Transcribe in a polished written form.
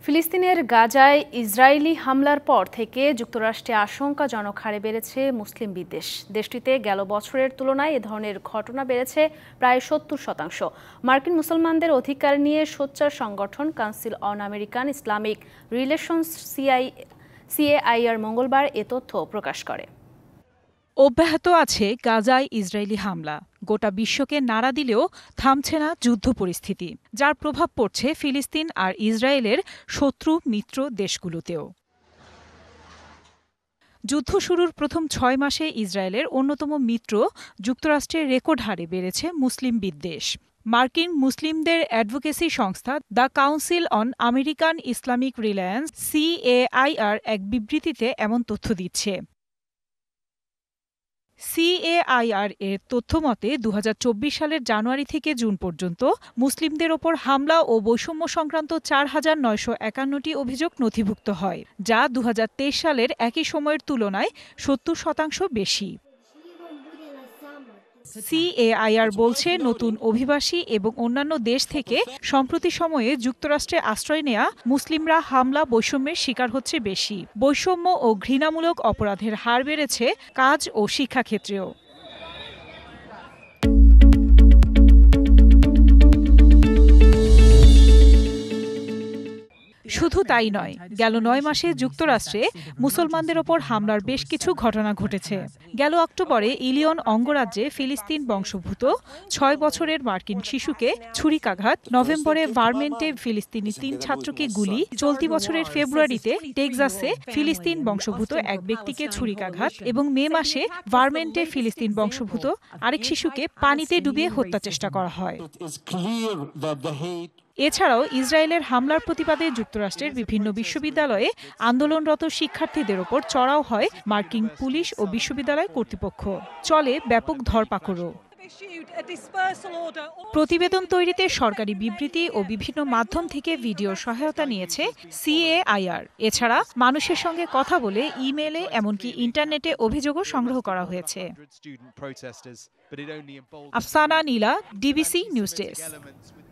ফিলিস্তিনের গাজায় ইসরায়েলি হামলার পর থেকে যুক্তরাষ্ট্রে আশঙ্কাজনক হারে বেড়েছে মুসলিম বিদ্বেষ। দেশটিতে গেল বছরের তুলনায় এ ধরনের ঘটনা বেড়েছে প্রায় ৭০%। মার্কিন মুসলমানদের অধিকার নিয়ে সোচ্চার সংগঠন council on American Islamic relations CAIR মঙ্গলবার এ তথ্য প্রকাশ করে। অব্যাহত আছে গাজায় ইসরায়েলি হামলা। গোটা বিশ্বকে নাড়া দিলেও থামছে না যুদ্ধ পরিস্থিতি, যার প্রভাব পড়ছে ফিলিস্তিন আর ইসরায়েলের শত্রু মিত্র দেশগুলোতেও। যুদ্ধ শুরুর প্রথম ৬ মাসে ইসরায়েলের অন্যতম মিত্র যুক্তরাষ্ট্রের রেকর্ড হারে বেড়েছে মুসলিম বিদ্বেষ। মার্কিন মুসলিমদের অ্যাডভোকেসি সংস্থা the council on American Islamic reliance CAIR এক বিবৃতিতে এমন তথ্য দিচ্ছে। সিএআইআর এর তথ্যমতে ২০২৪ সালের জানুয়ারি থেকে জুন পর্যন্ত মুসলিমদের ওপর হামলা ও বৈষম্য সংক্রান্ত ৪,৯৫১টি অভিযোগ নথিভুক্ত হয়, যা ২০২৩ সালের একই সময়ের তুলনায় ৭০% বেশি। সিএআইআর বলছে, নতুন অভিবাসী এবং অন্যান্য দেশ থেকে সম্প্রতি সময়ে যুক্তরাষ্ট্রে আশ্রয় নেয়া মুসলিমরা হামলা বৈষম্যের শিকার হচ্ছে বেশি। বৈষম্য ও ঘৃণামূলক অপরাধের হার বেড়েছে কাজ ও শিক্ষাক্ষেত্রেও। শুধু তাই নয়, গেল ৯ মাসে যুক্তরাষ্ট্রে মুসলমানদের ওপর হামলার বেশ কিছু ঘটনা ঘটেছে। গেল অক্টোবরে ইলিয়ন অঙ্গরাজ্যে ফিলিস্তিন বংশোদ্ভূত ৬ বছরের মার্কিন শিশুকে ছুরিকাঘাত, নভেম্বরে ভারমেন্টে ফিলিস্তিনি ৩ ছাত্রকে গুলি, চলতি বছরের ফেব্রুয়ারিতে টেক্সাসে ফিলিস্তিন বংশোদ্ভূত এক ব্যক্তিকে ছুরিকাঘাত এবং মে মাসে ভারমেন্টে ফিলিস্তিন বংশোদ্ভূত আরেক শিশুকে পানিতে ডুবিয়ে হত্যা চেষ্টা করা হয়। এছাড়াও ইসরায়েলের হামলার প্রতিবাদে যুক্তরাষ্ট্রের বিভিন্ন বিশ্ববিদ্যালয়ে আন্দোলনরত শিক্ষার্থীদের ওপর চড়াও হয় মার্কিন পুলিশ ও বিশ্ববিদ্যালয় কর্তৃপক্ষ। চলে ব্যাপক ধরপাকড়ও। প্রতিবেদন তৈরিতে সরকারি বিবৃতি ও বিভিন্ন মাধ্যম থেকে ভিডিও সহায়তা নিয়েছে সিএআইআর। এছাড়া মানুষের সঙ্গে কথা বলে, ইমেইলে, এমনকি ইন্টারনেটে অভিযোগও সংগ্রহ করা হয়েছে। আফসানা নীলা, ডিবিসি নিউজ ডেস্ক।